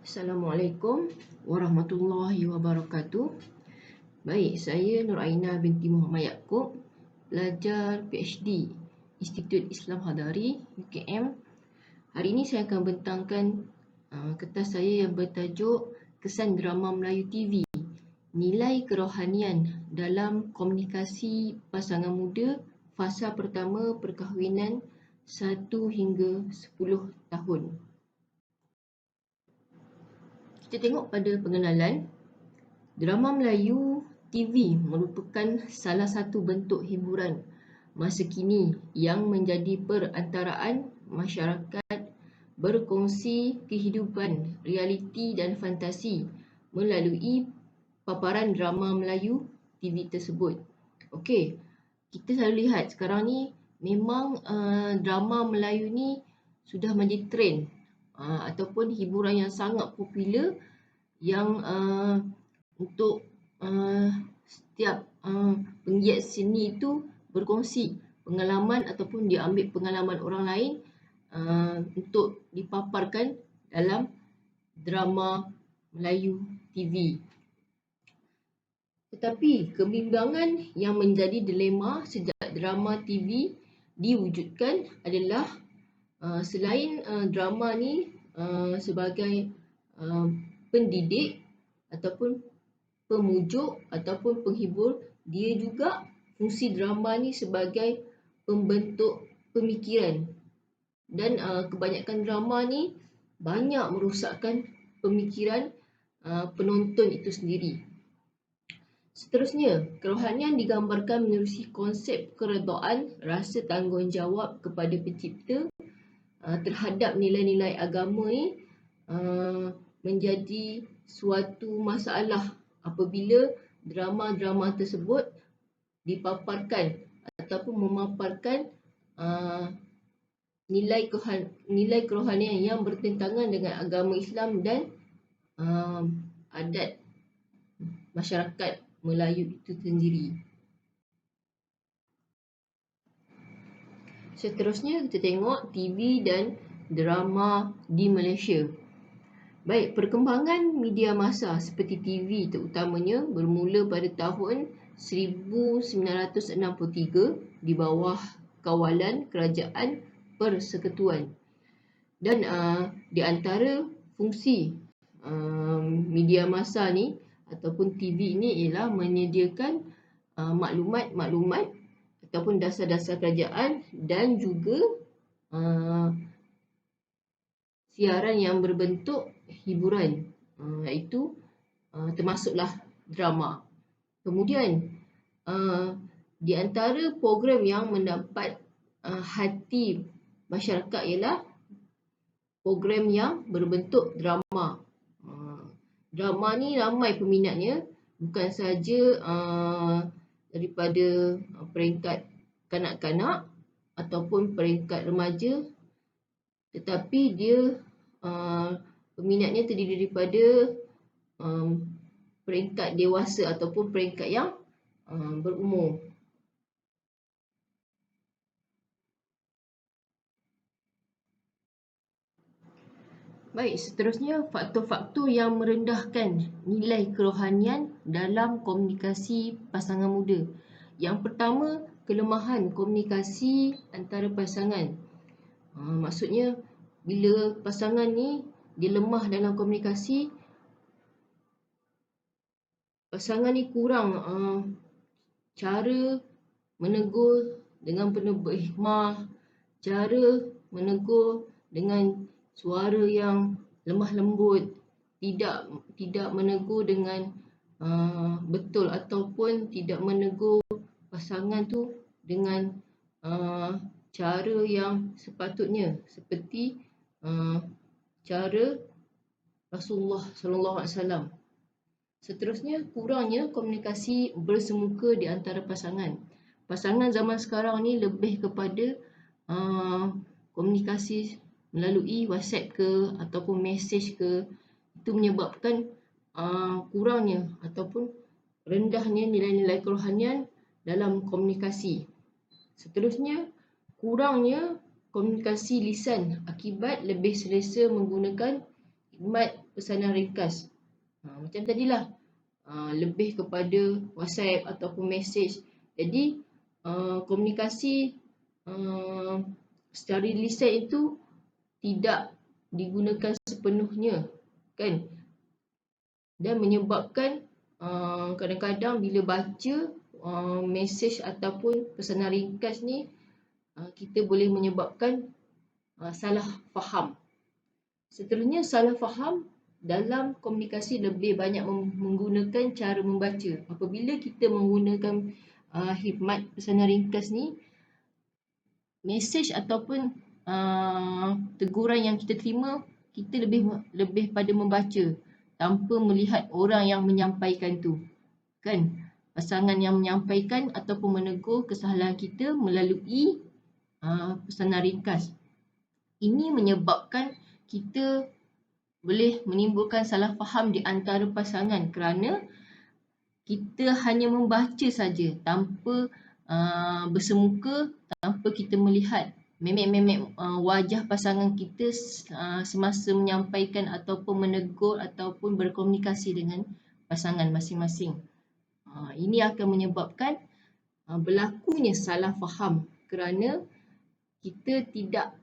Assalamualaikum warahmatullahi wabarakatuh. Baik, saya Nur Aina binti Muhammad Yaakob, pelajar PhD Institut Islam Hadari UKM. Hari ini saya akan bentangkan kertas saya yang bertajuk Kesan Drama Melayu TV, Nilai Kerohanian dalam Komunikasi Pasangan Muda Fasa Pertama Perkahwinan 1 hingga 10 tahun. Kita tengok pada pengenalan. Drama Melayu TV merupakan salah satu bentuk hiburan masa kini yang menjadi perantaraan masyarakat berkongsi kehidupan realiti dan fantasi melalui paparan drama Melayu TV tersebut. Okey, kita selalu lihat sekarang ni memang drama Melayu ni sudah menjadi trend ataupun hiburan yang sangat popular yang untuk setiap penggiat seni itu berkongsi pengalaman ataupun dia ambil pengalaman orang lain untuk dipaparkan dalam drama Melayu TV. Tetapi kebimbangan yang menjadi dilema sejak drama TV diwujudkan adalah selain drama ni sebagai pendidik ataupun pemujuk ataupun penghibur, dia juga fungsi drama ni sebagai pembentuk pemikiran. Dan kebanyakan drama ni banyak merosakkan pemikiran penonton itu sendiri. Seterusnya, kerohanian digambarkan menerusi konsep keredaan rasa tanggungjawab kepada pencipta terhadap nilai-nilai agama ni menjadi suatu masalah apabila drama-drama tersebut dipaparkan ataupun memaparkan nilai kerohanian yang bertentangan dengan agama Islam dan adat masyarakat Melayu itu sendiri. Seterusnya kita tengok TV dan drama di Malaysia. Baik, perkembangan media massa seperti TV terutamanya bermula pada tahun 1963 di bawah kawalan Kerajaan Persekutuan. Dan di antara fungsi media massa ni ataupun TV ni ialah menyediakan maklumat-maklumat ataupun dasar-dasar kerajaan dan juga siaran yang berbentuk hiburan, iaitu termasuklah drama. Kemudian di antara program yang mendapat hati masyarakat ialah program yang berbentuk drama. Drama ni ramai peminatnya, bukan sahaja daripada peringkat kanak-kanak ataupun peringkat remaja, tetapi dia peminatnya terdiri daripada peringkat dewasa ataupun peringkat yang berumur. Baik, seterusnya faktor-faktor yang merendahkan nilai kerohanian dalam komunikasi pasangan muda. Yang pertama, kelemahan komunikasi antara pasangan. Maksudnya bila pasangan ni dia lemah dalam komunikasi, pasangan ni kurang cara menegur dengan penuh berhikmah, cara menegur dengan suara yang lemah lembut, tidak menegur dengan betul ataupun tidak menegur pasangan tu dengan cara yang sepatutnya, seperti cara Rasulullah SAW. Seterusnya, kurangnya komunikasi bersemuka di antara pasangan. Pasangan zaman sekarang ni lebih kepada komunikasi melalui WhatsApp ke ataupun mesej ke. Itu menyebabkan kurangnya ataupun rendahnya nilai-nilai kerohanian dalam komunikasi. Seterusnya, kurangnya komunikasi lisan akibat lebih selesa menggunakan khidmat pesanan ringkas. Macam tadilah, lebih kepada WhatsApp ataupun mesej. Jadi komunikasi secara lisan itu tidak digunakan sepenuhnya, kan? Dan menyebabkan kadang-kadang bila baca mesej ataupun pesanan ringkas ni, kita boleh menyebabkan salah faham. Seterusnya, salah faham dalam komunikasi lebih banyak menggunakan cara membaca. Apabila kita menggunakan khidmat pesanan ringkas ni, mesej ataupun teguran yang kita terima, kita lebih pada membaca tanpa melihat orang yang menyampaikan tu, kan? Pasangan yang menyampaikan ataupun menegur kesalahan kita melalui pesanan ringkas. Ini menyebabkan kita boleh menimbulkan salah faham di antara pasangan kerana kita hanya membaca saja tanpa bersemuka, tanpa kita melihat memek-memek wajah pasangan kita semasa menyampaikan ataupun menegur ataupun berkomunikasi dengan pasangan masing-masing. Ini akan menyebabkan berlakunya salah faham kerana kita tidak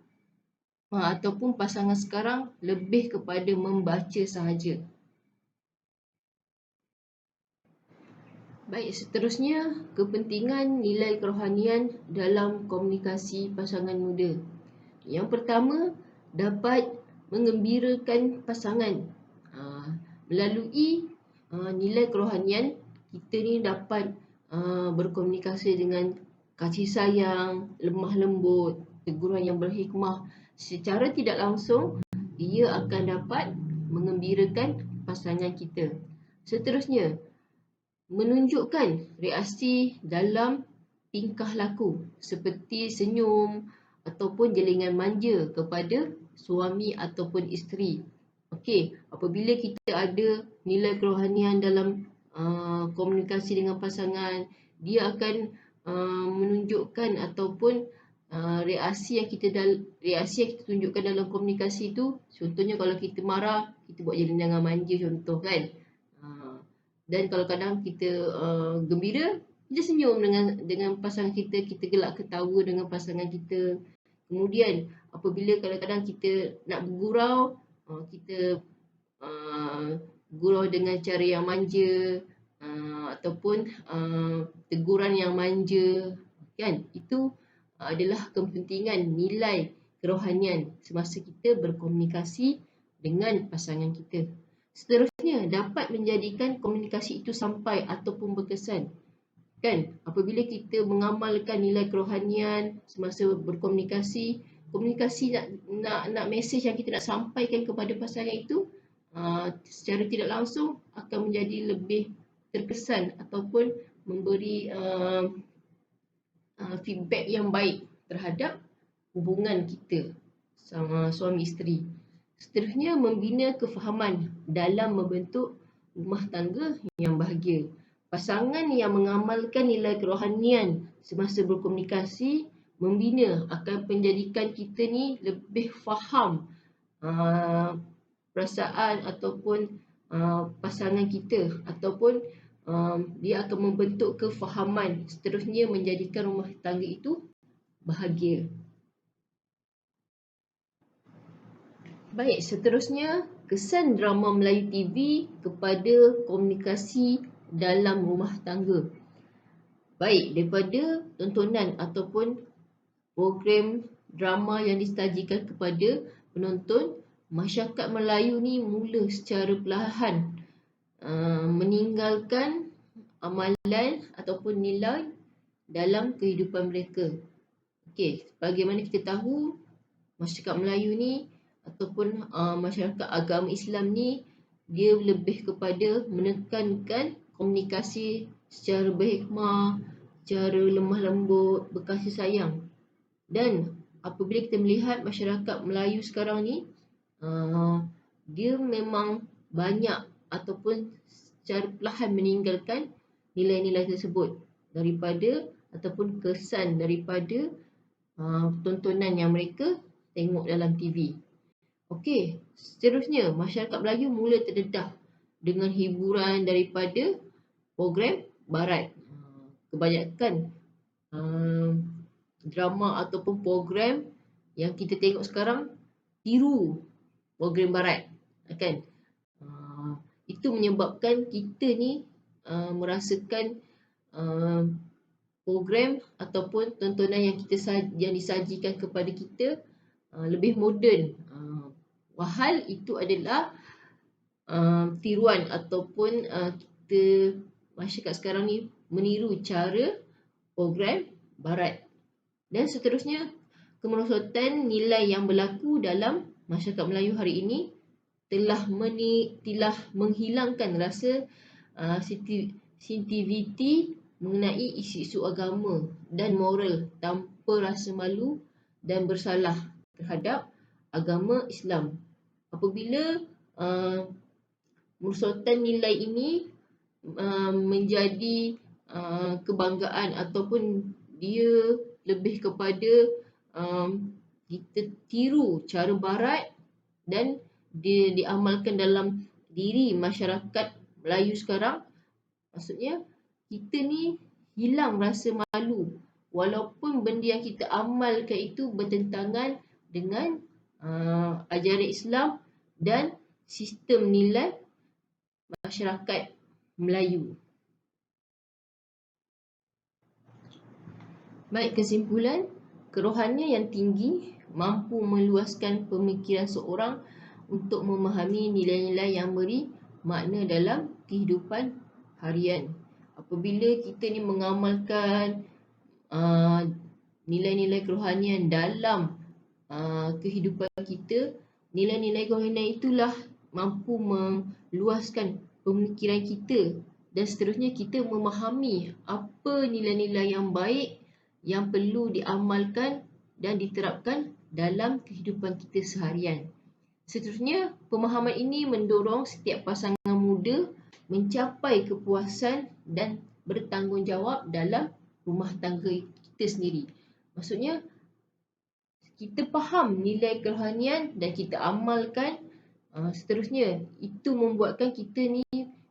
ataupun pasangan sekarang lebih kepada membaca sahaja. Baik, seterusnya kepentingan nilai kerohanian dalam komunikasi pasangan muda. Yang pertama, dapat mengembirakan pasangan. Melalui nilai kerohanian, kita ni dapat berkomunikasi dengan kasih sayang, lemah lembut, teguran yang berhikmah. Secara tidak langsung, dia akan dapat mengembirakan pasangan kita. Seterusnya, menunjukkan reaksi dalam tingkah laku seperti senyum ataupun jelingan manja kepada suami ataupun isteri. Okey, apabila kita ada nilai kerohanian dalam komunikasi dengan pasangan, dia akan menunjukkan ataupun reaksi yang kita tunjukkan dalam komunikasi itu. Contohnya kalau kita marah, kita buat jelingan manja contoh, kan. Dan kalau kadang kita gembira, kita senyum dengan pasangan kita, kita gelak ketawa dengan pasangan kita. Kemudian apabila kadang-kadang kita nak bergurau, kita gurau dengan cara yang manja, ataupun teguran yang manja, kan? Itu adalah kepentingan nilai kerohanian semasa kita berkomunikasi dengan pasangan kita. Seterusnya, dapat menjadikan komunikasi itu sampai ataupun berkesan, kan? Apabila kita mengamalkan nilai kerohanian semasa berkomunikasi, komunikasi nak mesej yang kita nak sampaikan kepada pasangan itu secara tidak langsung akan menjadi lebih terkesan ataupun memberi feedback yang baik terhadap hubungan kita sama suami isteri. Seterusnya, membina kefahaman dalam membentuk rumah tangga yang bahagia. Pasangan yang mengamalkan nilai kerohanian semasa berkomunikasi membina akan menjadikan kita ni lebih faham perasaan ataupun pasangan kita, ataupun dia akan membentuk kefahaman, seterusnya menjadikan rumah tangga itu bahagia. Baik, seterusnya kesan drama Melayu TV kepada komunikasi dalam rumah tangga. Baik, daripada tontonan ataupun program drama yang disajikan kepada penonton, masyarakat Melayu ni mula secara perlahan meninggalkan amalan ataupun nilai dalam kehidupan mereka. Okey, bagaimana kita tahu masyarakat Melayu ni ataupun masyarakat agama Islam ni, dia lebih kepada menekankan komunikasi secara berhikmah, secara lemah lembut, berkasih sayang. Dan apabila kita melihat masyarakat Melayu sekarang ni, dia memang banyak ataupun secara perlahan meninggalkan nilai-nilai tersebut daripada ataupun kesan daripada tontonan yang mereka tengok dalam TV. Okey, seterusnya masyarakat Melayu mula terdedah dengan hiburan daripada program barat. Kebanyakan drama ataupun program yang kita tengok sekarang tiru program barat, kan? Itu menyebabkan kita ni merasakan program ataupun tontonan yang disajikan kepada kita lebih moden. Wahal itu adalah tiruan ataupun kita masyarakat sekarang ni meniru cara program barat. Dan seterusnya, kemerosotan nilai yang berlaku dalam masyarakat Melayu hari ini telah menghilangkan rasa sensitiviti mengenai isu-isu agama dan moral tanpa rasa malu dan bersalah terhadap agama Islam. Apabila kemerosotan nilai ini menjadi kebanggaan ataupun dia lebih kepada kita tiru cara barat dan dia diamalkan dalam diri masyarakat Melayu sekarang, maksudnya kita ni hilang rasa malu walaupun benda yang kita amalkan itu bertentangan dengan ajaran Islam dan sistem nilai masyarakat Melayu. Baik, kesimpulan, kerohanian yang tinggi mampu meluaskan pemikiran seorang untuk memahami nilai-nilai yang beri makna dalam kehidupan harian. Apabila kita ni mengamalkan nilai-nilai kerohanian dalam kehidupan kita, nilai-nilai kerohanian itulah mampu meluaskan pemikiran kita dan seterusnya kita memahami apa nilai-nilai yang baik yang perlu diamalkan dan diterapkan dalam kehidupan kita seharian. Seterusnya, pemahaman ini mendorong setiap pasangan muda mencapai kepuasan dan bertanggungjawab dalam rumah tangga kita sendiri. Maksudnya, kita faham nilai kerohanian dan kita amalkan. Seterusnya, itu membuatkan kita ni,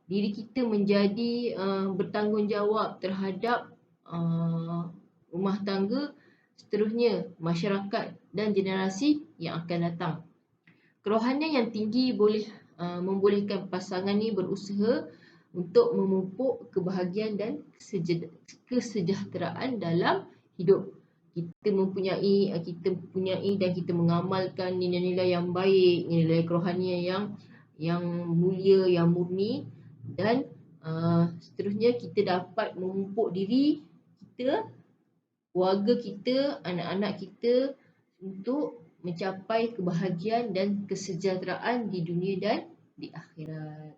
diri kita menjadi bertanggungjawab terhadap rumah tangga, seterusnya masyarakat dan generasi yang akan datang. Kerohanian yang tinggi boleh membolehkan pasangan ni berusaha untuk memupuk kebahagiaan dan kesejahteraan dalam hidup. Kita mempunyai dan kita mengamalkan nilai-nilai yang baik, nilai kerohanian yang mulia, yang murni, dan seterusnya kita dapat memupuk diri kita, keluarga kita, anak-anak kita untuk mencapai kebahagiaan dan kesejahteraan di dunia dan di akhirat.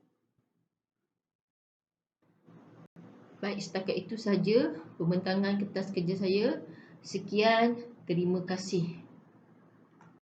Baik, setakat itu saja pembentangan kertas kerja saya. Sekian, terima kasih.